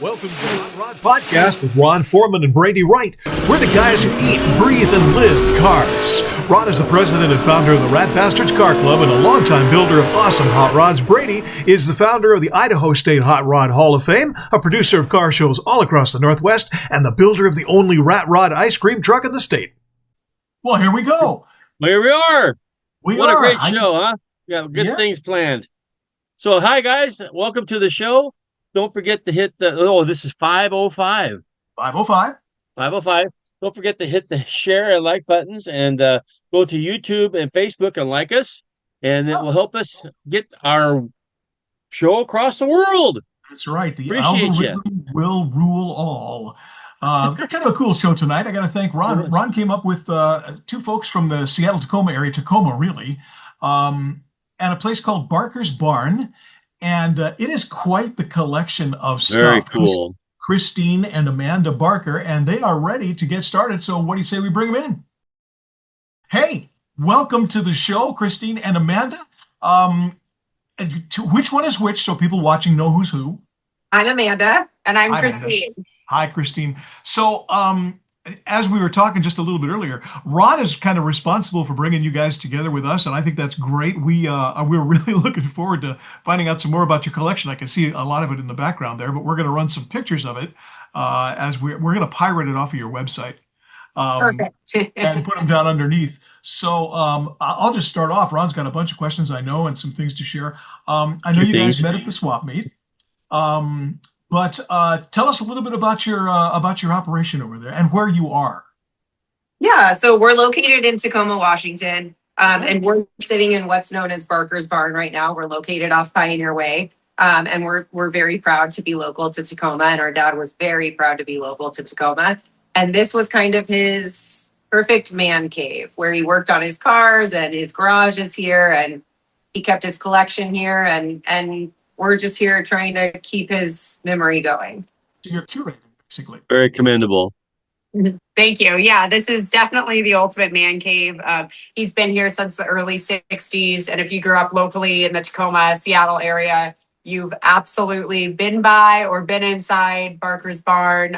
Welcome to the Hot Rod Podcast with Ron Foreman and Brady Wright. We're the guys who eat, breathe, and live cars. Ron is the president and founder of the Rat Bastards Car Club and a longtime builder of awesome hot rods. Brady is the founder of the Idaho State Hot Rod Hall of Fame, a producer of car shows all across the Northwest, and the builder of the only rat rod ice cream truck in the state. Well, here we go. Here we are. What a great I- show, huh? Yeah, good things planned. So, hi, guys. Welcome to the show. Don't forget to hit this is 505. 505. 505. Don't forget to hit the share and like buttons and go to YouTube and Facebook and like us. And it will help us get our show across the world. That's right. The Appreciate algorithm will rule all. Got kind of a cool show tonight. I got to thank Ron. Ron came up with two folks from the Seattle-Tacoma area, Tacoma, really, and a place called Barker's Barn. And it is quite the collection of stuff. Very cool. Christine and Amanda Barker, and they are ready to get started. So what do you say we bring them in? Hey, welcome to the show, Christine and Amanda. Which one is which so people watching know who's who? I'm Amanda. And I'm Hi, Christine. Amanda. Hi, Christine. So as we were talking just a little bit earlier, Ron is kind of responsible for bringing you guys together with us, and I think that's great. We're really looking forward to finding out some more about your collection. I can see a lot of it in the background there, but we're going to run some pictures of it as we're going to pirate it off of your website. Perfect. And put them down underneath. So I'll just start off. Ron's got a bunch of questions I know and some things to share. I know you guys met at the swap meet. But tell us a little bit about your operation over there and where you are. Yeah, so we're located in Tacoma, Washington, and we're sitting in what's known as Barker's Barn right now. We're located off Pioneer Way, and we're very proud to be local to Tacoma, and our dad was very proud to be local to Tacoma. And this was kind of his perfect man cave where he worked on his cars, and his garage is here, and he kept his collection here, and we're just here trying to keep his memory going. You're curating, basically. Very commendable. Thank you. Yeah, this is definitely the ultimate man cave. He's been here since the early 60s. And if you grew up locally in the Tacoma, Seattle area, you've absolutely been by or been inside Barker's Barn.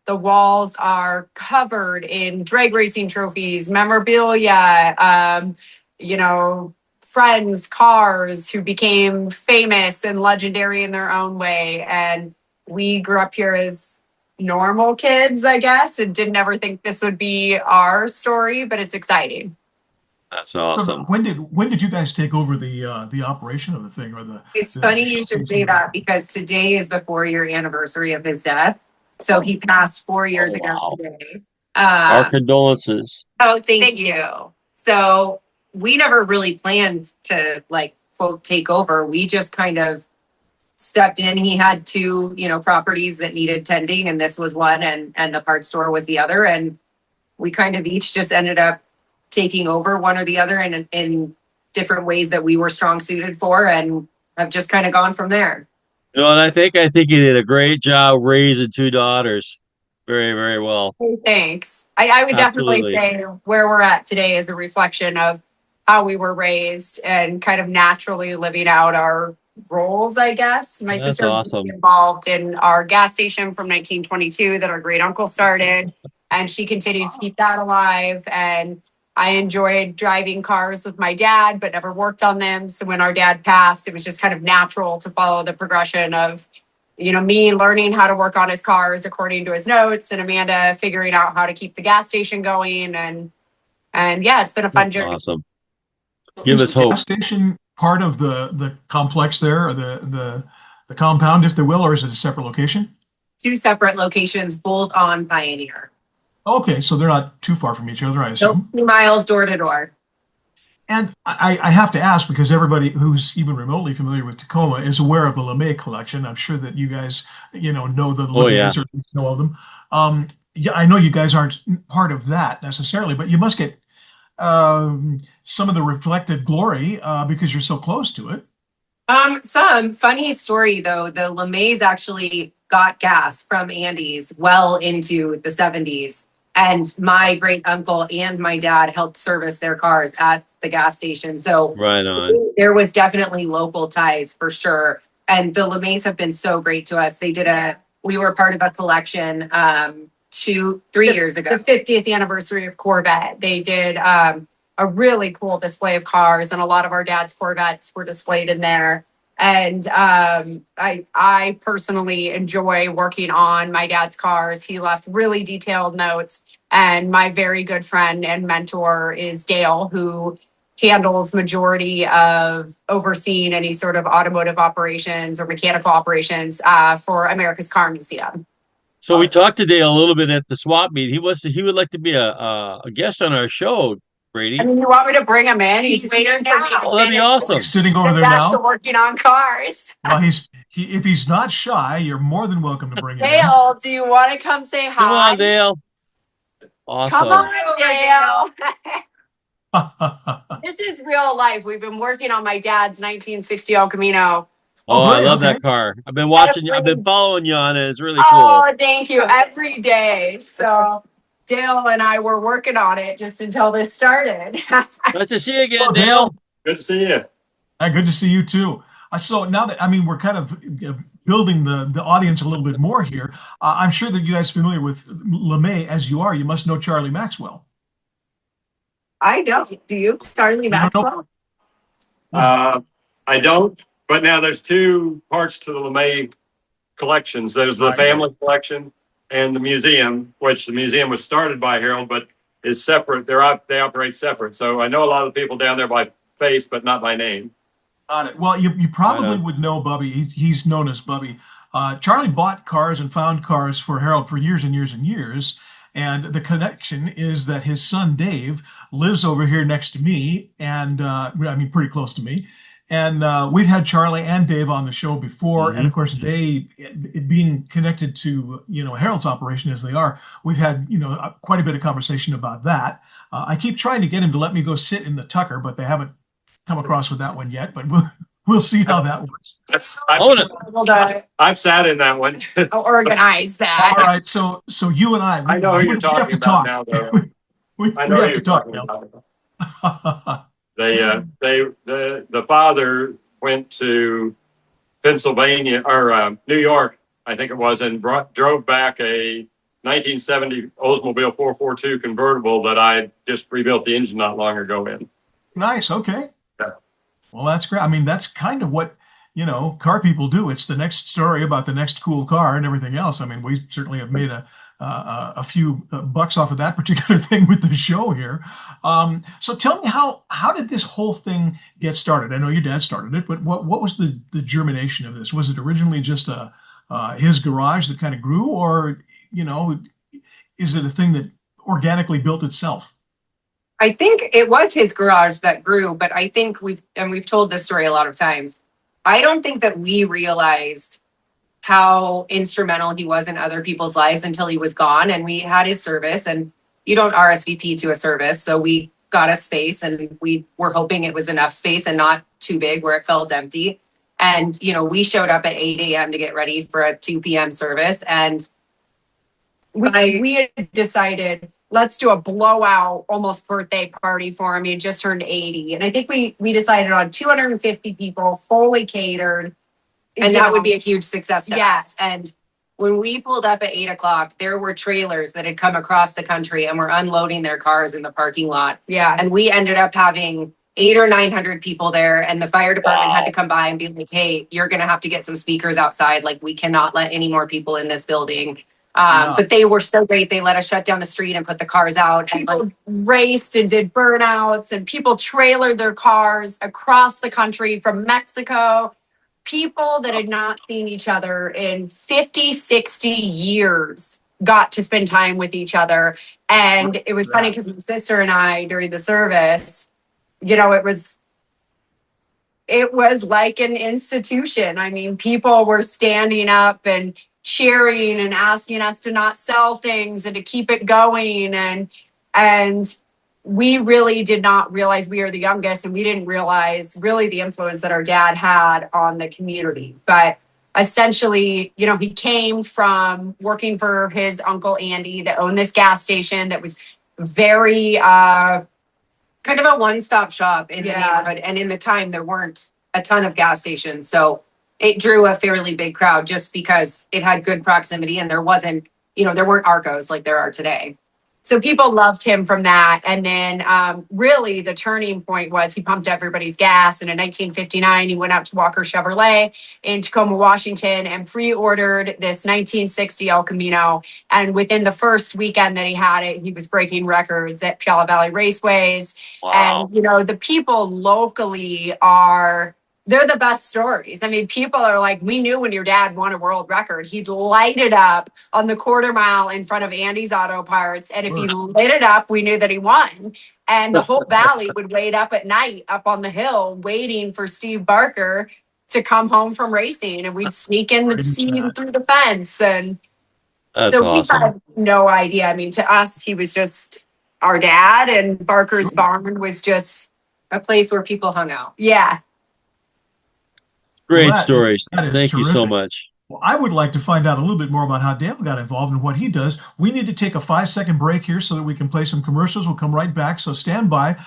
The walls are covered in drag racing trophies, memorabilia, friends, cars who became famous and legendary in their own way. And we grew up here as normal kids, I guess, and didn't ever think this would be our story, but it's exciting. That's awesome. So when did you guys take over the operation of the thing or the? It's funny you should say that because today is the 4-year anniversary of his death. So he passed 4 years ago today. Our condolences. Oh, thank you. So we never really planned to quote take over. We just kind of stepped in. He had two, properties that needed tending, and this was one, and the parts store was the other. And we kind of each just ended up taking over one or the other in different ways that we were strong suited for, and have just kind of gone from there. And I think he did a great job raising two daughters. Very, very well. Thanks. I would Absolutely. definitely say where we're at today is a reflection of how we were raised and kind of naturally living out our roles, I guess. My That's sister was awesome. involved in our gas station from 1922 that our great uncle started, and she continues to keep that alive. And I enjoyed driving cars with my dad, but never worked on them. So when our dad passed, it was just kind of natural to follow the progression of, me learning how to work on his cars according to his notes, and Amanda figuring out how to keep the gas station going. And yeah, it's been a fun journey. Awesome. Give us hope. Gas station part of the complex there, or the compound, if they will, or is it a separate location? Two separate locations, both on Pioneer. Okay, so they're not too far from each other, I assume. 2 miles door to door. And I have to ask, because everybody who's even remotely familiar with Tacoma is aware of the LeMay collection. I'm sure that you guys, know the LeMays, or at least know of them. I know you guys aren't part of that necessarily, but you must get some of the reflected glory because you're so close to it. Some funny story though, the LeMays actually got gas from Andy's well into the 70s. And my great uncle and my dad helped service their cars at the gas station. So right on. There was definitely local ties for sure. And the LeMays have been so great to us. They did a we were part of a collection 3 years ago. The 50th anniversary of Corvette. They did a really cool display of cars, and a lot of our dad's Corvettes were displayed in there. And I personally enjoy working on my dad's cars. He left really detailed notes. And my very good friend and mentor is Dale, who handles majority of overseeing any sort of automotive operations or mechanical operations for America's Car Museum. So we talked to Dale a little bit at the swap meet. He would like to be a guest on our show, Brady. I mean, you want me to bring him in? He's waiting for me to that'd be awesome. He's sitting over get there back now. to working on cars. Well, if he's not shy, you're more than welcome to bring him in. Dale, do you want to come say hi? Come on, Dale. Awesome. Come on, Dale. This is real life. We've been working on my dad's 1960 El Camino. Oh, great, I love okay. that car. I've been watching you. I've been following you on it. It's really cool. Oh, thank you. Every day. So Dale and I were working on it just until this started. Nice to see you again, Oh, Dale. Good to see you. Good to see you too. So now that we're kind of building the audience a little bit more here, I'm sure that you guys are familiar with LeMay as you are. You must know Charlie Maxwell. I don't. Do you, Charlie Maxwell? I don't, but now there's two parts to the LeMay collections. There's the family collection and the museum, which the museum was started by Harold, but is separate. They operate separate. So I know a lot of the people down there by face, but not by name. Got it. Well, you probably would know Bubby. He's known as Bubby. Charlie bought cars and found cars for Harold for years and years and years. And the connection is that his son Dave lives over here next to me, and pretty close to me. And we've had Charlie and Dave on the show before, and of course they, being connected to Harold's operation as they are, we've had quite a bit of conversation about that. I keep trying to get him to let me go sit in the Tucker, but they haven't come across with that one yet. But we'll see how that works. I've sat in that one. I'll organize that. All right, so you and I know who you're talking about now, though. I know have who to talk you're talking now. The father went to Pennsylvania or New York, I think it was, and drove back a 1970 Oldsmobile 442 convertible that I just rebuilt the engine not long ago in. Nice. Okay. Yeah. Well, that's great. I mean, that's kind of what car people do. It's the next story about the next cool car and everything else. I mean, we certainly have made a few bucks off of that particular thing with the show here. So tell me, how did this whole thing get started? I know your dad started it, but what was the germination of this? Was it originally just his garage that kind of grew, or is it a thing that organically built itself? I think it was his garage that grew, but I think we've told this story a lot of times. I don't think that we realized how instrumental he was in other people's lives until he was gone. And we had his service, and you don't RSVP to a service. So we got a space, and we were hoping it was enough space and not too big where it felt empty. And, we showed up at 8 a.m. to get ready for a 2 p.m. service. And we had decided, let's do a blowout almost birthday party for him. He had just turned 80. And I think we decided on 250 people, fully catered. And that would be a huge success to Yes. us. And when we pulled up at 8 o'clock, there were trailers that had come across the country and were unloading their cars in the parking lot. Yeah. And we ended up having 800 or 900 people there. And the fire department had to come by and be like, hey, you're going to have to get some speakers outside. Like, we cannot let any more people in this building. But they were so great. They let us shut down the street and put the cars out. People raced and did burnouts, and people trailered their cars across the country from Mexico. People that had not seen each other in 50, 60 years got to spend time with each other. And it was funny because my sister and I, during the service, it was like an institution. I mean, people were standing up and cheering and asking us to not sell things and to keep it going. And we really did not realize, we are the youngest, and we didn't realize really the influence that our dad had on the community. But essentially, he came from working for his uncle Andy that owned this gas station that was very kind of a one-stop shop in the neighborhood. And in the time, there weren't a ton of gas stations. So it drew a fairly big crowd just because it had good proximity and there wasn't, there weren't Arcos like there are today. So people loved him from that. And then really the turning point was he pumped everybody's gas. And in 1959, he went out to Walker Chevrolet in Tacoma, Washington, and pre-ordered this 1960 El Camino. And within the first weekend that he had it, he was breaking records at Puyallup Valley Raceways. Wow. And, the people locally they're the best stories. I mean, people are like, we knew when your dad won a world record, he'd light it up on the quarter mile in front of Andy's Auto Parts. And if he lit it up, we knew that he won. And the whole valley would wait up at night up on the hill waiting for Steve Barker to come home from racing. And we'd sneak in the scene through the fence. And That's so awesome. we had no idea. I mean, to us, he was just our dad, and Barker's Barn was just a place where people hung out. Yeah. Great stories. Thank you so terrific. much. Well, I would like to find out a little bit more about how Dale got involved and what he does. We need to take a 5-second break here so that we can play some commercials. We'll come right back. So stand by.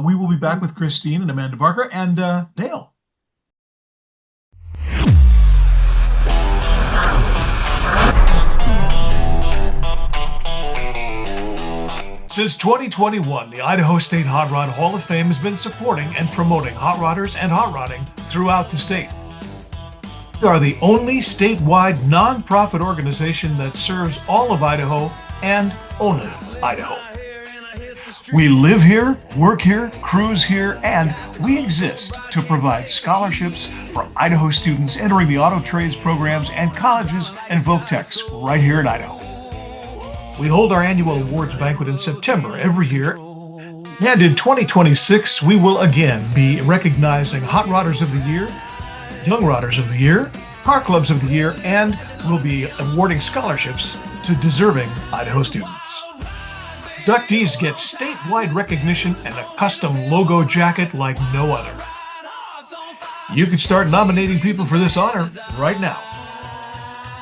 We will be back with Christine and Amanda Barker and Dale. Since 2021, the Idaho State Hot Rod Hall of Fame has been supporting and promoting hot rodders and hot rodding throughout the state. We are the only statewide nonprofit organization that serves all of Idaho and only Idaho. We live here, work here, cruise here, and we exist to provide scholarships for Idaho students entering the auto trades programs and colleges and Voctechs right here in Idaho. We hold our annual awards banquet in September every year. And in 2026, we will again be recognizing Hot Rodders of the Year, Young Rodders of the Year, Car Clubs of the Year, and we'll be awarding scholarships to deserving Idaho students. Inductees get statewide recognition and a custom logo jacket like no other. You can start nominating people for this honor right now.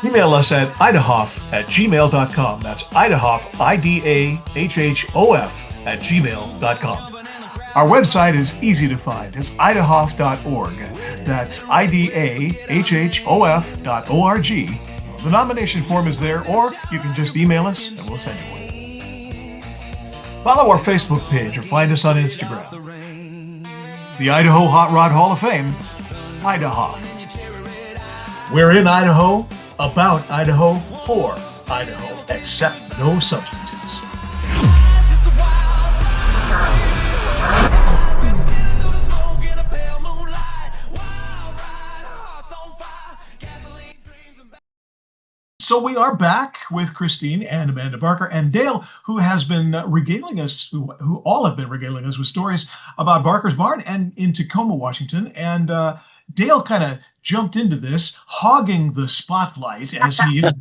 Email us at idahof@gmail.com. That's idahof, IDAHHOF @gmail.com. Our website is easy to find. It's idahof.org. That's IDAHHOF.org. The nomination form is there, or you can just email us and we'll send you one. Follow our Facebook page or find us on Instagram. The Idaho Hot Rod Hall of Fame, Idahof. We're in Idaho, about Idaho, for Idaho, except no substitutes. So we are back with Christine and Amanda Barker and Dale, who has been regaling us, who all have been regaling us with stories about Barker's Barn and in Tacoma, Washington. And Dale kind of jumped into this, hogging the spotlight as he is.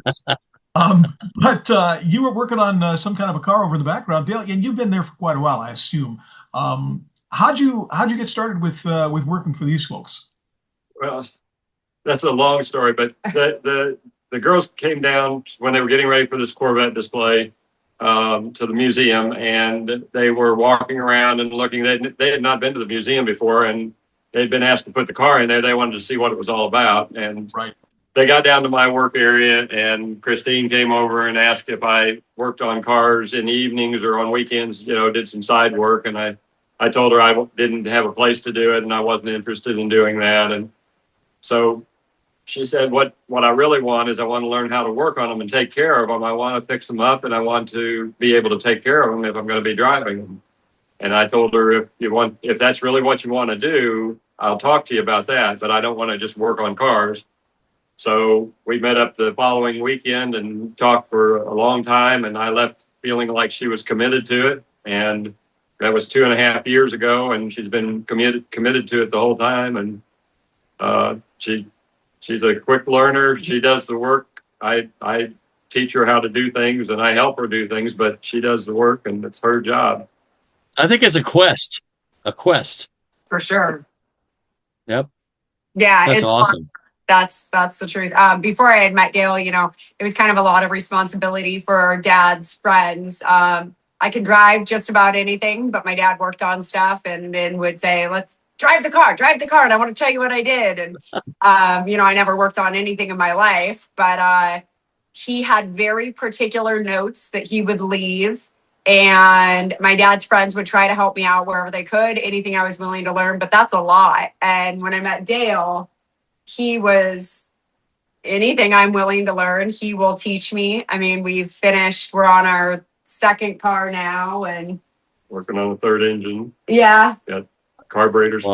But you were working on some kind of a car over in the background, Dale, and you've been there for quite a while, I assume. How'd you get started with working for these folks? Well, that's a long story, but the girls came down when they were getting ready for this Corvette display to the museum, and they were walking around and looking. They had not been to the museum before, and they'd been asked to put the car in there. They wanted to see what it was all about. And they got down to my work area, and Christine came over and asked if I worked on cars in the evenings or on weekends, did some side work. And I told her I didn't have a place to do it and I wasn't interested in doing that. And so she said, what I really want is I want to learn how to work on them and take care of them. I want to fix them up, and I want to be able to take care of them if I'm going to be driving them. And I told her, if that's really what you want to do, I'll talk to you about that, but I don't want to just work on cars. So we met up the following weekend and talked for a long time, and I left feeling like she was committed to it. And that was 2.5 years ago, and she's been committed to it the whole time. And she's a quick learner. She does the work. I teach her how to do things, and I help her do things, but she does the work, and it's her job. I think it's a quest. For sure. Yep. Yeah, That's it's awesome. Fun. That's the truth. Before I had met Dale, it was kind of a lot of responsibility for Dad's friends. I could drive just about anything, but my dad worked on stuff and then would say, drive the car, and I want to tell you what I did. And, I never worked on anything in my life, but he had very particular notes that he would leave. And my dad's friends would try to help me out wherever they could, anything I was willing to learn, but that's a lot. And when I met Dale, he was anything I'm willing to learn, he will teach me. I mean, we're on our second car now and working on the third engine. Yeah. Got carburetors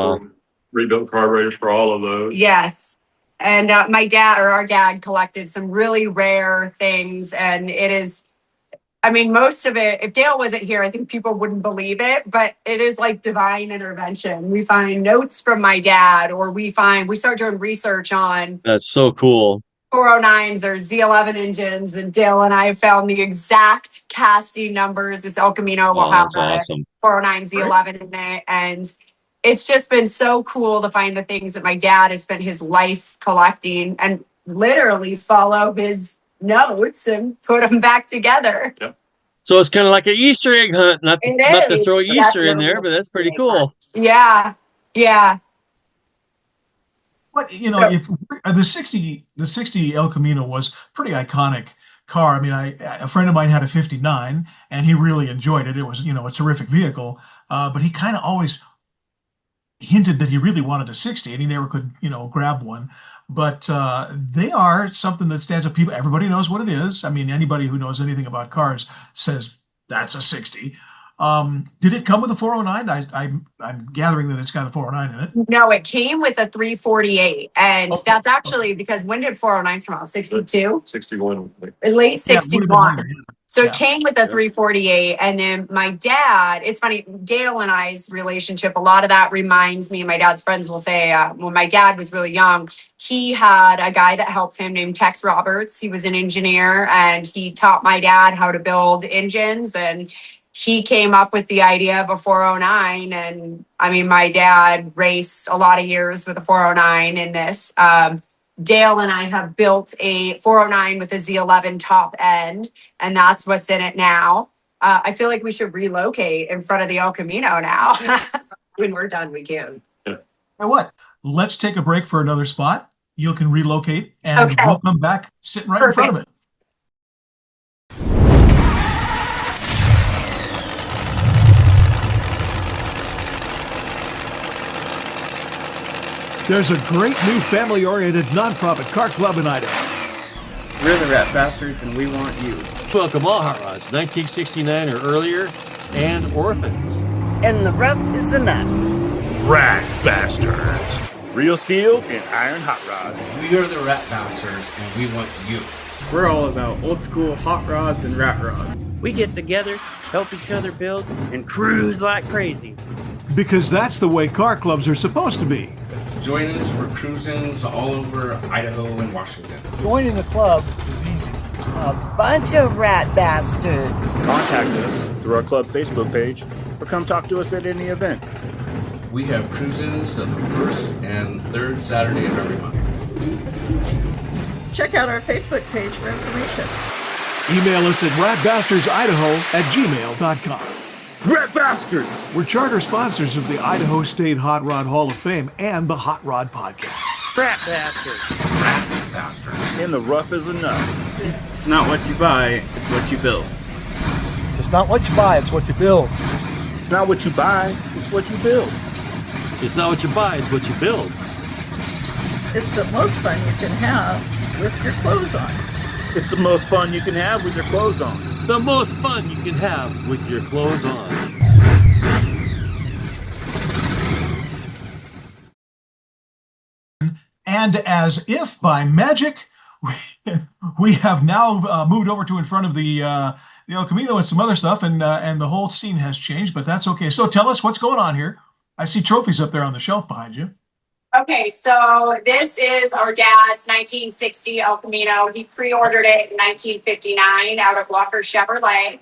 rebuilt carburetors for all of those. Yes. And our dad collected some really rare things. And it is, most of it, if Dale wasn't here, I think people wouldn't believe it, but it is like divine intervention. We find notes from my dad, or we start doing research on. That's so cool. 409s or Z11 engines, and Dale and I found the exact casting numbers. This El Camino will have awesome. 409 Z11 in it, and it's just been so cool to find the things that my dad has spent his life collecting and literally follow his notes and put them back together. Yep. So it's kind of like an Easter egg hunt. Not to throw Easter in there, but that's pretty cool. Yeah. But if the 60 El Camino was pretty iconic car. A friend of mine had a 59 and he really enjoyed it. It was, a terrific vehicle. But he kind of always hinted that he really wanted a 60 and he never could, grab one. But they are something that stands up. Everybody knows what it is. Anybody who knows anything about cars says that's a 60. Did it come with a 409? I'm gathering that it's got a 409 in it. No, it came with a 348. And that's actually because when did 409s come out? 62? 61. Late 61. So it came with a 348. And then my dad, it's funny, Dale and I's relationship, a lot of that reminds me, my dad's friends will say, when my dad was really young, he had a guy that helped him named Tex Roberts. He was an engineer and he taught my dad how to build engines, and he came up with the idea of a 409. And my dad raced a lot of years with a 409 in this. Dale and I have built a 409 with a Z11 top end, and that's what's in it now. I feel like we should relocate in front of the El Camino now. When we're done, we can. You know what? Let's take a break for another spot. You can relocate and we'll come back sitting right in front of it. There's a great new family-oriented nonprofit car club in Idaho. We're the Rat Bastards, and we want you. Welcome all hot rods, 1969 or earlier, and orphans. And the rough is enough. Rat Bastards. Real steel and iron hot rods. We are the Rat Bastards, and we want you. We're all about old school hot rods and rat rods. We get together, help each other build, and cruise like crazy. Because that's the way car clubs are supposed to be. Join us for cruisings all over Idaho and Washington. Joining the club is easy. A bunch of rat bastards. Contact us through our club Facebook page or come talk to us at any event. We have cruisings on the first and third Saturday of every month. Check out our Facebook page for information. Email us at ratbastardsidaho@gmail.com. Rat Bastards! We're charter sponsors of the Idaho State Hot Rod Hall of Fame and the Hot Rod Podcast. Rat Bastards. Rat Bastards. In the rough is enough. It's not what you buy, it's what you build. It's not what you buy, it's what you build. It's not what you buy, it's what you build. It's not what you buy, it's what you build. It's the most fun you can have with your clothes on. It's the most fun you can have with your clothes on. The most fun you can have with your clothes on. And as if by magic, we have now moved over to in front of the El Camino and some other stuff, and the whole scene has changed, but that's okay. So tell us what's going on here. I see trophies up there on the shelf behind you. Okay, so this is our dad's 1960 El Camino. He pre-ordered it in 1959 out of Walker Chevrolet.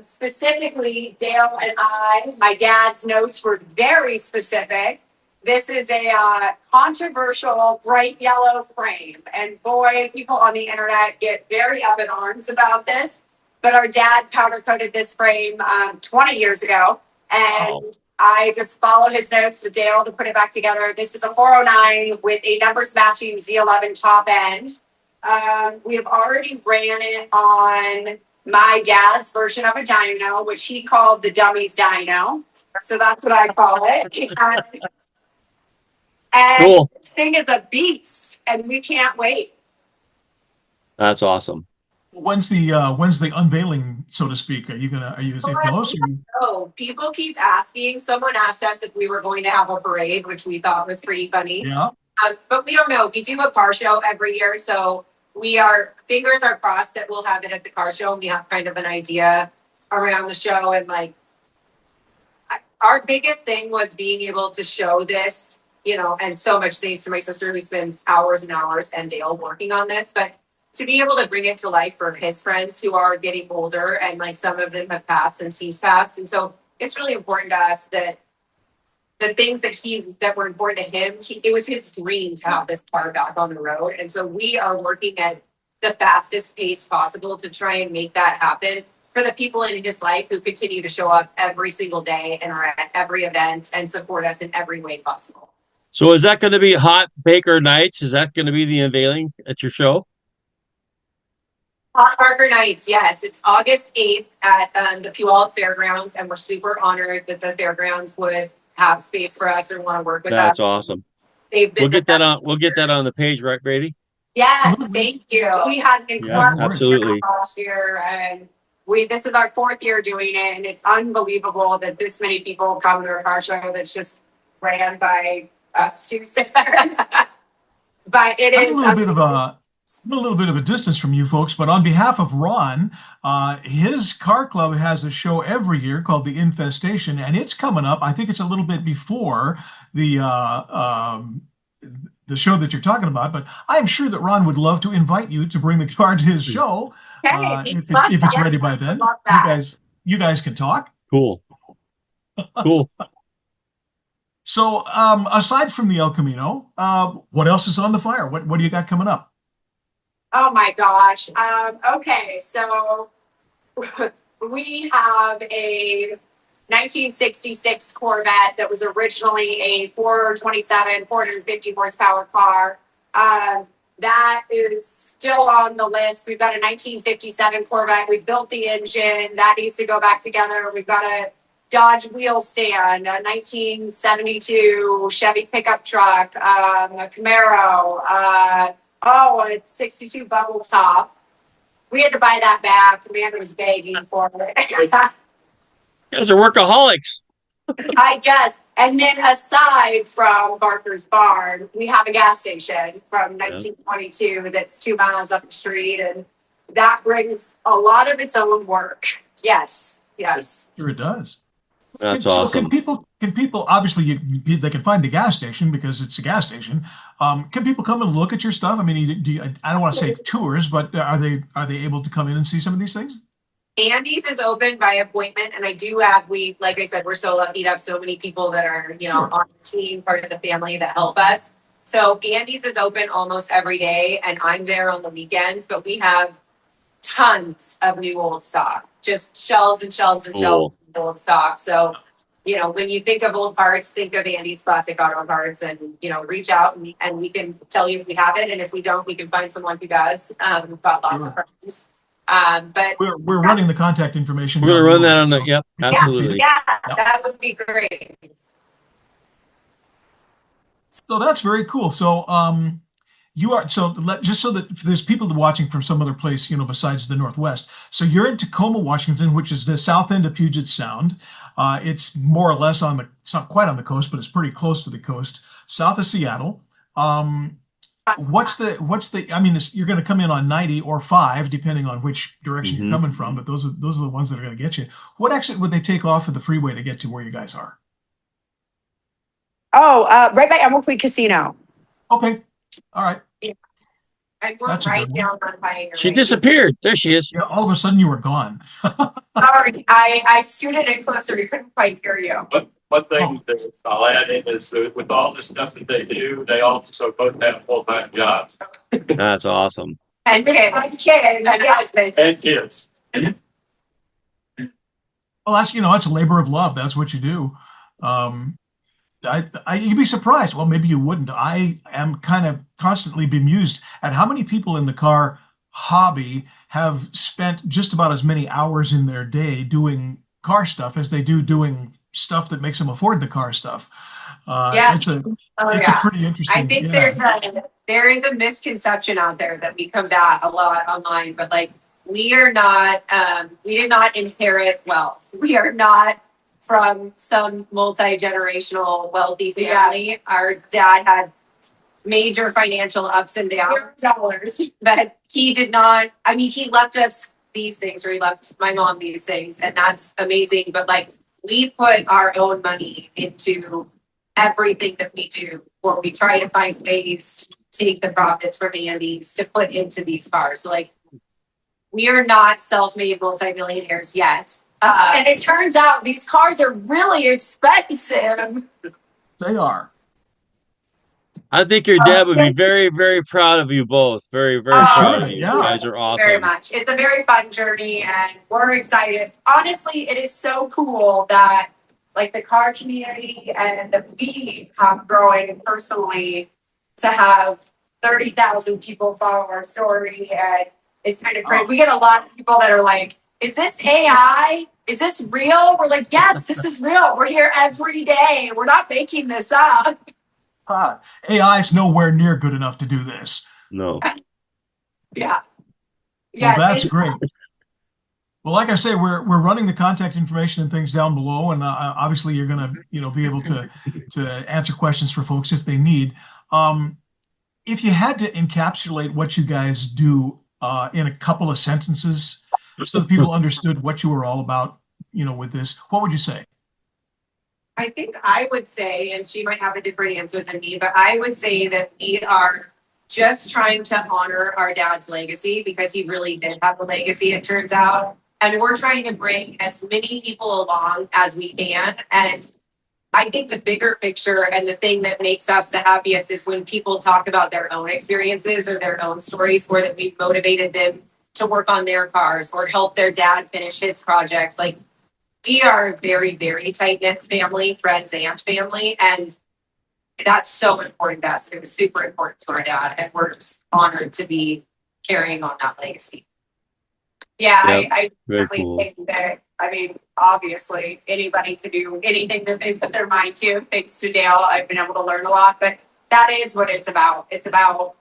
Specifically, Dale and my dad's notes were very specific. This is a controversial bright yellow frame. And boy, people on the internet get very up in arms about this. But our dad powder coated this frame 20 years ago. And I just follow his notes with Dale to put it back together. This is a 409 with a numbers matching Z11 top end. We have already ran it on my dad's version of a dyno, which he called the Dummies Dyno. So that's what I call it. And Cool. This thing is a beast, and we can't wait. That's awesome. When's the unveiling, so to speak? Are you is it close? Oh, people keep asking. Someone asked us if we were going to have a parade, which we thought was pretty funny. Yeah. But we don't know. We do a car show every year, so fingers are crossed that we'll have it at the car show. And we have kind of an idea around the show, and like our biggest thing was being able to show this, and so much thanks to my sister who spends hours and hours and Dale working on this, but to be able to bring it to life for his friends who are getting older, and like some of them have passed since he's passed. And so it's really important to us that the things that were important to him, it was his dream to have this car back on the road. And so we are working at the fastest pace possible to try and make that happen for the people in his life who continue to show up every single day and are at every event and support us in every way possible. So is that going to be Hot Baker Nights? Is that going to be the unveiling at your show? Hot Barker Nights, yes. It's August 8th at the Puyallup Fairgrounds, and we're super honored that the fairgrounds would have space for us or want to work with us. That's awesome. We'll get that on the page, right, Brady? Yes, thank you. We had an incredible absolutely last year, and this is our 4th year doing it, and it's unbelievable that this many people come to our car show that's just ran by us 2 6ers. But it is a little bit of a distance from you folks, but on behalf of Ron, his car club has a show every year called The Infestation, and it's coming up. I think it's a little bit before the show that you're talking about, but I'm sure that Ron would love to invite you to bring the car to his show if it's ready by then. You guys can talk. Cool. So aside from the El Camino, what else is on the fire? What do you got coming up? Oh my gosh. Okay, so we have a 1966 Corvette that was originally a 450 horsepower car. That is still on the list. We've got a 1957 Corvette. We built the engine. That needs to go back together. We've got a Dodge wheel stand, a 1972 Chevy pickup truck, a Camaro, a 62 bubble top. We had to buy that back. Amanda was begging for it. You guys are workaholics. I guess. And then aside from Barker's Barn, we have a gas station from 1922 that's 2 miles up the street. And that brings a lot of its own work. Yes. Sure it does. That's awesome. Can people obviously they can find the gas station because it's a gas station. Can people come and look at your stuff? I mean, I don't want to say tours, but are they able to come in and see some of these things? Andy's is open by appointment, and like I said, we're so lucky to have so many people that are on the team, part of the family that help us. So Andy's is open almost every day, and I'm there on the weekends. But we have tons of new old stock, just shelves and shelves and shelves of old stock. So, when you think of old parts, think of Andy's Classic Auto Parts, and reach out and we can tell you if we have it, and if we don't, we can find someone who does. We've got lots of friends. But we're running the contact information. We're gonna run that on the absolutely. Yeah, that would be great. So that's very cool. So just so that if there's people watching from some other place, besides the Northwest. So you're in Tacoma, Washington, which is the south end of Puget Sound. It's more or less it's not quite on the coast, but it's pretty close to the coast, south of Seattle. What's the? I mean, you're going to come in on 90 or 5, depending on which direction you're coming from. But those are the ones that are going to get you. What exit would they take off of the freeway to get to where you guys are? Right by Emerald Creek Casino. Okay, all right. Yeah. And we're right down on Pioneer. She disappeared. There she is. Yeah, all of a sudden you were gone. Sorry, I scooted in closer. We couldn't quite hear you. One thing that I'll add in is with all the stuff that they do, they also both have full-time jobs. That's awesome. And kids. And husbands. And kids. Well, that's it's a labor of love. That's what you do. You'd be surprised. Well, maybe you wouldn't. I am kind of constantly bemused at how many people in the car hobby have spent just about as many hours in their day doing car stuff as they do doing stuff that makes them afford the car stuff. Yeah. It's a Oh, it's a yeah. pretty interesting. I think Yeah. there is a misconception out there that we combat a lot online, but like we are not we did not inherit wealth. We are not from some multi-generational wealthy family. Our dad had major financial ups and downs, but he did not. I mean, he left us these things, or he left my mom these things, and that's amazing. But like, we put our own money into everything that we do, or we try to find ways to take the profits from Andes to put into these cars. So like, we are not self-made multimillionaires yet. And it turns out these cars are really expensive. They are. I think your dad would be very, very proud of you both. Very, very proud of you. Yeah. You guys are awesome. Very much. It's a very fun journey, and we're excited. Honestly, it is so cool that like the car community and the we have growing personally to have 30,000 people follow our story, and it's kind of great. We get a lot of people that are like, "Is this AI? Is this real?" We're like, "Yes, this is real. We're here every day. We're not making this up." AI is nowhere near good enough to do this. No. Yeah. Well, that's great. Well, like I say, we're running the contact information and things down below, and obviously you're going to be able to answer questions for folks if they need. If you had to encapsulate what you guys do in a couple of sentences, so that people understood what you were all about, with this, what would you say? I think I would say, and she might have a different answer than me, but I would say that we are just trying to honor our dad's legacy, because he really did have a legacy, it turns out. And we're trying to bring as many people along as we can. And I think the bigger picture and the thing that makes us the happiest is when people talk about their own experiences or their own stories, or that we've motivated them to work on their cars or help their dad finish his projects. Like, we are a very, very tight-knit family, friends and family, and that's so important to us. It was super important to our dad, and we're just honored to be carrying on that legacy. Yeah, Yep. I Very really cool. think that, I mean, obviously anybody can do anything that they put their mind to. Thanks to Dale, I've been able to learn a lot, but that is what it's about. It's about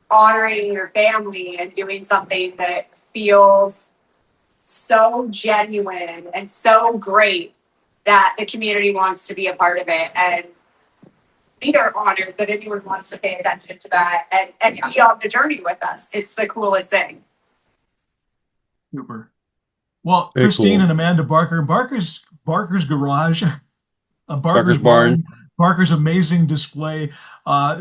honoring your family and doing something that feels so genuine and so great that the community wants to be a part of it. And we are honored that anyone wants to pay attention to that and be on the journey with us. It's the coolest thing. Super. Well, Very Christine cool. and Amanda Barker's Garage, Barker's Barn. Barker's amazing display.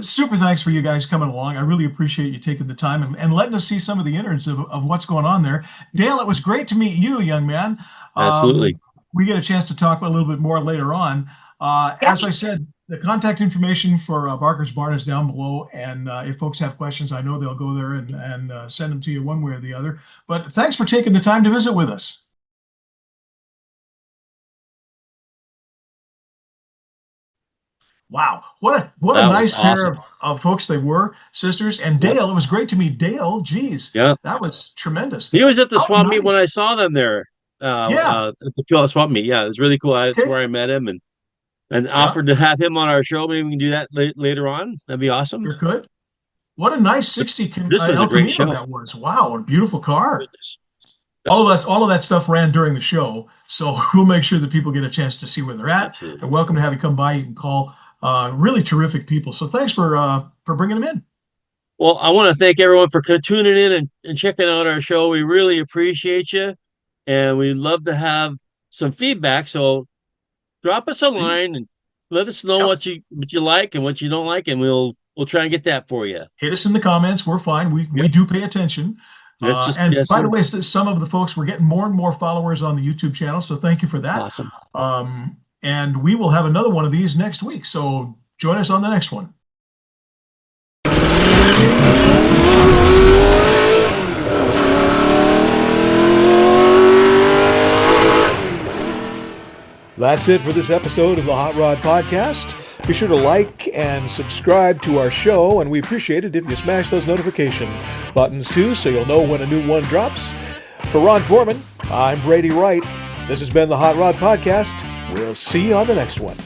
Super thanks for you guys coming along. I really appreciate you taking the time and letting us see some of the innards of what's going on there. Dale, it was great to meet you, young man. Absolutely. We get a chance to talk a little bit more later on. As I said, the contact information for Barker's Barn is down below, and if folks have questions, I know they'll go there and send them to you one way or the other. But thanks for taking the time to visit with us. Wow, what a That nice was pair awesome. of folks they were, sisters. And Dale, it was great to meet Dale. Geez, Yeah. that was tremendous. He was at the How swap meet nice. when I saw them there. Yeah. At the Pure swap meet. Yeah, it was really cool. That's Okay. where I met him and offered to have him on our show. Maybe we can do that later on. That'd be awesome. You're good. What a nice 60 This was a El great Camino show. that was. Wow, what a beautiful car. Goodness. All of that stuff ran during the show, so we'll make sure that people get a chance to see where they're at. Absolutely. They're welcome to have you come by. You can call. Really terrific people. So thanks for bringing them in. Well, I want to thank everyone for tuning in and checking out our show. We really appreciate you, and we'd love to have some feedback. So drop us a line and let us know what you like and what you don't like, and we'll try and get that for you. Hit us in the comments. We're fine. We do pay attention. And by the way, some of the folks, we're getting more and more followers on the YouTube channel, so thank you for that. Awesome. And we will have another one of these next week. So join us on the next one. That's it for this episode of the Hot Rod Podcast. Be sure to like and subscribe to our show, and we appreciate it if you smash those notification buttons too, so you'll know when a new one drops. For Ron Foreman, I'm Brady Wright. This has been the Hot Rod Podcast. We'll see you on the next one.